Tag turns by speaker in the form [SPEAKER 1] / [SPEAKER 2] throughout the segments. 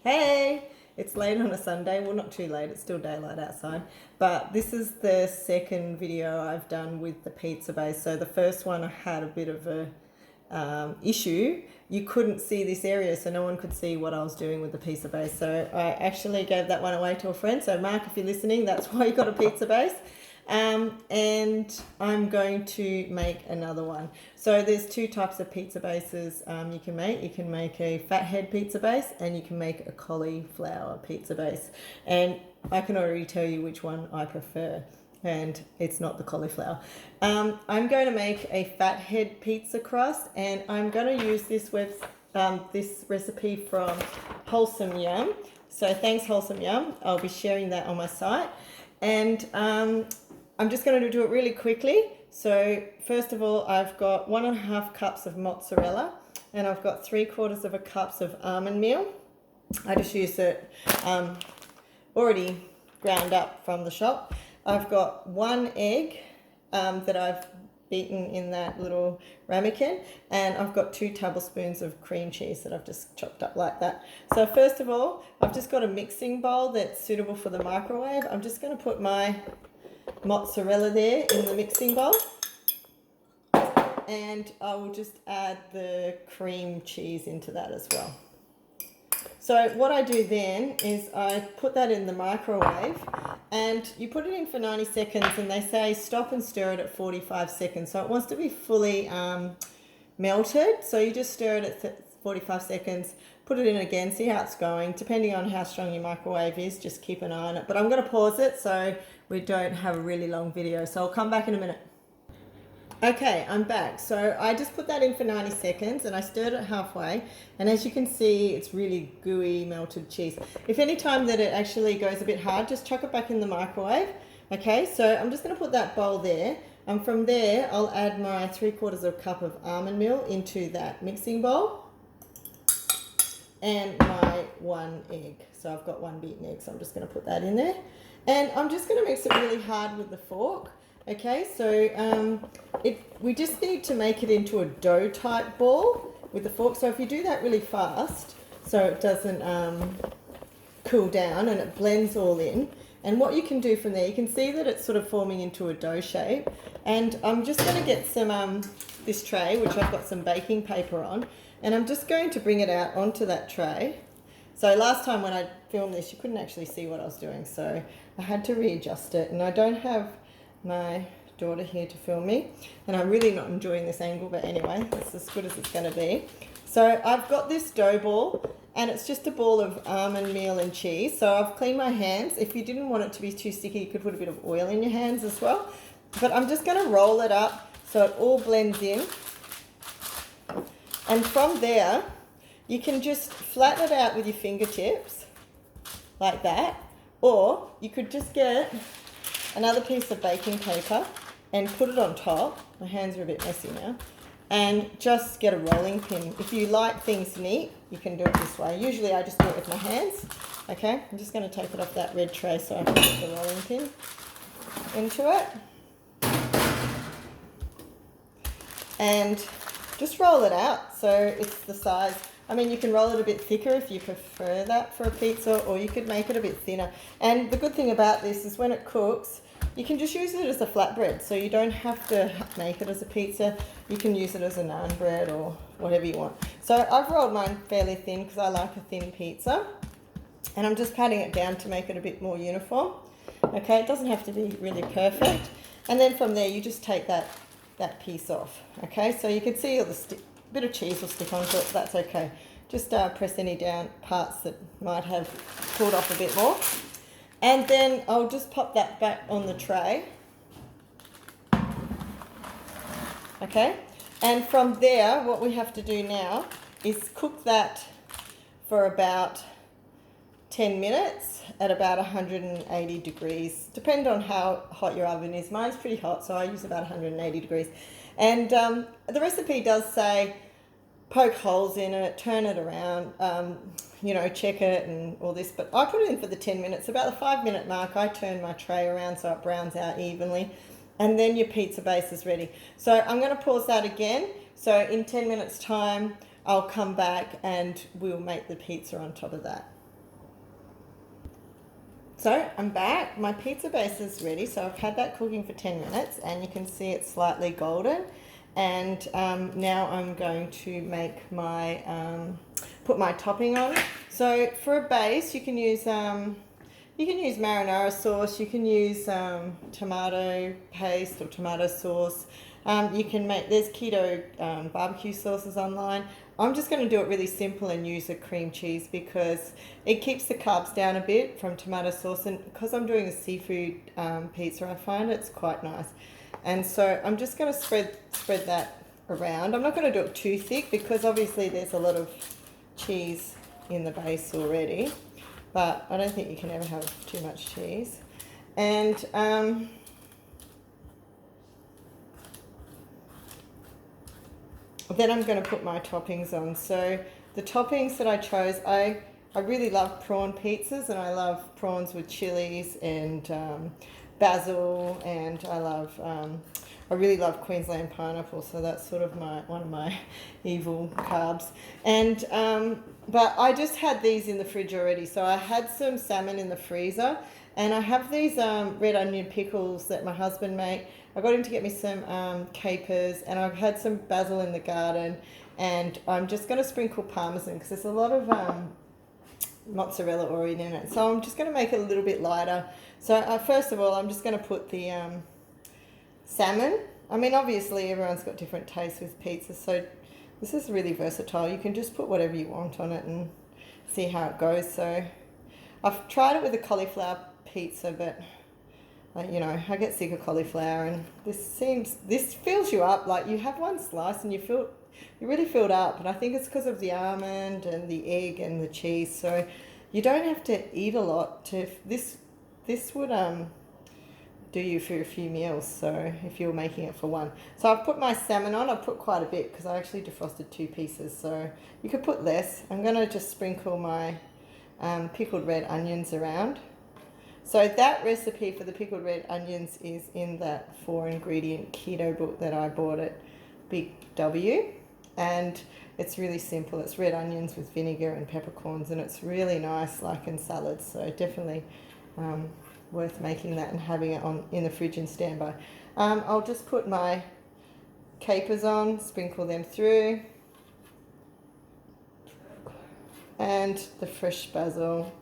[SPEAKER 1] Hey, it's late on a Sunday. Well, not too late, it's still daylight outside. But this is the second video I've done with the pizza base. So the first one I had a bit of a issue. You couldn't see this area, so no one could see what I was doing with the pizza base. So I actually gave that one away to a friend. So Mark, if you're listening, that's why you got a pizza base. And I'm going to make another one. So there's two types of pizza bases you can make. You can make a fathead pizza base and you can make a cauliflower pizza base. And I can already tell you which one I prefer. And it's not the cauliflower. I'm going to make a fathead pizza crust, and I'm going to use this recipe from Wholesome Yum. So thanks, Wholesome Yum. I'll be sharing that on my site. And I'm just going to do it really quickly. So first of all, I've got 1.5 cups of mozzarella, and I've got 3/4 of a cup of almond meal. I just use it already ground up from the shop. I've got 1 egg that I've beaten in that little ramekin, and I've got 2 tablespoons of cream cheese that I've just chopped up like that. So first of all, I've just got a mixing bowl that's suitable for the microwave. I'm just going to put my mozzarella there in the mixing bowl, and I will just add the cream cheese into that as well. So what I do then is I put that in the microwave, and you put it in for 90 seconds, and they say stop and stir it at 45 seconds. So it wants to be fully melted. So you just stir it at 45 seconds, put it in again, see how it's going. Depending on how strong your microwave is, just keep an eye on it. But I'm going to pause it so we don't have a really long video. So I'll come back in a minute. Okay, I'm back. So I just put that in for 90 seconds and I stirred it halfway. And as you can see, it's really gooey melted cheese. If any time that it actually goes a bit hard, just chuck it back in the microwave. Okay, so I'm just going to put that bowl there. And from there, I'll add my 3/4 of a cup of almond meal into that mixing bowl. And my 1 egg. So I've got 1 beaten egg, so I'm just going to put that in there. And I'm just going to mix it really hard with the fork. Okay, so we just need to make it into a dough type ball with the fork. So if you do that really fast, so it doesn't cool down and it blends all in. And what you can do from there, you can see that it's sort of forming into a dough shape. And I'm just going to get some this tray, which I've got some baking paper on, and I'm just going to bring it out onto that tray. So last time when I filmed this, you couldn't actually see what I was doing, so I had to readjust it, and I don't have my daughter here to film me, and I'm really not enjoying this angle, but anyway, it's as good as it's going to be. So I've got this dough ball, and it's just a ball of almond meal and cheese. So I've cleaned my hands. If you didn't want it to be too sticky, you could put a bit of oil in your hands as well. But I'm just going to roll it up so it all blends in. And from there, you can just flatten it out with your fingertips like that, or you could just get another piece of baking paper and put it on top. My hands are a bit messy now. And just get a rolling pin. If you like things neat, you can do it this way. Usually I just do it with my hands. Okay, I'm just going to take it off that red tray so I can put the rolling pin into it. And just roll it out so it's the size. I mean, you can roll it a bit thicker if you prefer that for a pizza, or you could make it a bit thinner. And the good thing about this is when it cooks, you can just use it as a flatbread, so you don't have to make it as a pizza. You can use it as a naan bread or whatever you want. So I've rolled mine fairly thin because I like a thin pizza. And I'm just patting it down to make it a bit more uniform. Okay, it doesn't have to be really perfect. And then from there, you just take that piece off. Okay, so you can see all the bit of cheese will stick onto it, that's okay. Just press any down parts that might have pulled off a bit more. And then I'll just pop that back on the tray. Okay, and from there, what we have to do now is cook that for about 10 minutes at about 180 degrees, depend on how hot your oven is. Mine's pretty hot, so I use about 180 degrees. And the recipe does say poke holes in it, turn it around, check it and all this. But I put it in for the 10 minutes. About the 5-minute mark, I turn my tray around so it browns out evenly. And then your pizza base is ready. So I'm going to pause that again. So in 10 minutes time, I'll come back and we'll make the pizza on top of that. So I'm back. My pizza base is ready. So I've had that cooking for 10 minutes and you can see it's slightly golden. And now I'm going to make my, put my topping on. So for a base, you can use marinara sauce, you can use tomato paste or tomato sauce. You can make, there's keto barbecue sauces online. I'm just going to do it really simple and use a cream cheese because it keeps the carbs down a bit from tomato sauce, and because I'm doing a seafood pizza, I find it's quite nice. And so I'm just going to spread that around. I'm not going to do it too thick because obviously there's a lot of cheese in the base already, but I don't think you can ever have too much cheese. And then I'm going to put my toppings on. So the toppings that I chose, I really love prawn pizzas, and I love prawns with chilies and basil, and I really love Queensland pineapple, so that's sort of one of my evil carbs. And but I just had these in the fridge already, so I had some salmon in the freezer, and I have these red onion pickles that my husband made. I got him to get me some capers, and I've had some basil in the garden, and I'm just going to sprinkle parmesan because there's a lot of mozzarella already in it. So I'm just going to make it a little bit lighter. So first of all, I'm just going to put the salmon. I mean, obviously everyone's got different tastes with pizza, so this is really versatile. You can just put whatever you want on it and see how it goes. So I've tried it with a cauliflower pizza, but you know, I get sick of cauliflower, and this fills you up. Like, you have one slice and you're really filled up, and I think it's because of the almond and the egg and the cheese. So you don't have to eat a lot to this would do you for a few meals, so if you're making it for one. So I've put my salmon on. I've put quite a bit because I actually defrosted 2 pieces, so you could put less. I'm going to just sprinkle my pickled red onions around. So that recipe for the pickled red onions is in that 4-ingredient keto book that I bought at Big W, and it's really simple. It's red onions with vinegar and peppercorns, and it's really nice, like in salads. So definitely worth making that and having it in the fridge and standby. I'll just put my capers on, sprinkle them through, and the fresh basil.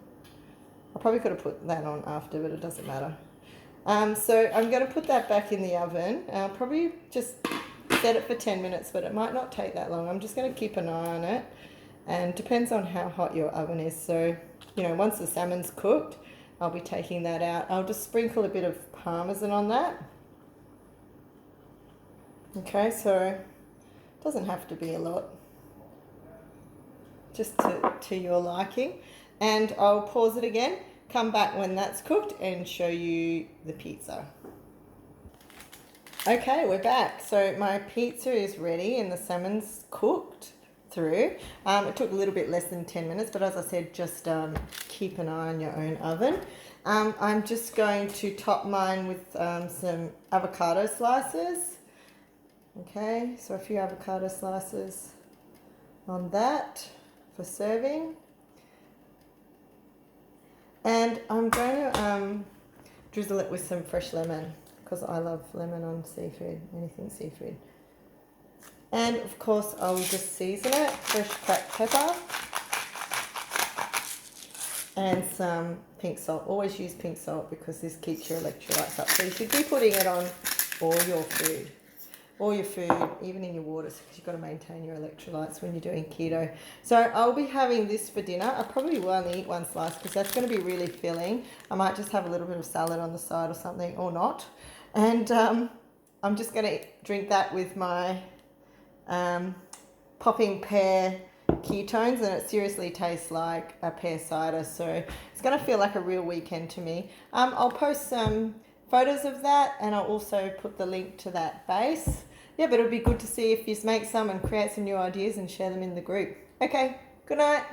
[SPEAKER 1] I probably could have put that on after, but it doesn't matter. So I'm going to put that back in the oven. I'll probably just set it for 10 minutes, but it might not take that long. I'm just going to keep an eye on it, and depends on how hot your oven is. So, you know, once the salmon's cooked, I'll be taking that out. I'll just sprinkle a bit of parmesan on that. Okay, so it doesn't have to be a lot, just to your liking. And I'll pause it again, come back when that's cooked, and show you the pizza. Okay, we're back. So my pizza is ready and the salmon's cooked through. It took a little bit less than 10 minutes, but as I said, just keep an eye on your own oven. I'm just going to top mine with some avocado slices. Okay, so a few avocado slices on that for serving. And I'm going to drizzle it with some fresh lemon because I love lemon on seafood, anything seafood. And of course I'll just season it, fresh cracked pepper and some pink salt. Always use pink salt because this keeps your electrolytes up. So you should be putting it on all your food, even in your waters, because you've got to maintain your electrolytes when you're doing keto. So I'll be having this for dinner. I probably will only eat one slice because that's going to be really filling. I might just have a little bit of salad on the side or something, or not. And I'm just going to drink that with my popping pear ketones, and it seriously tastes like a pear cider. So it's going to feel like a real weekend to me. I'll post some photos of that, and I'll also put the link to that base. Yeah, but it'll be good to see if you make some and create some new ideas and share them in the group. Okay, good night.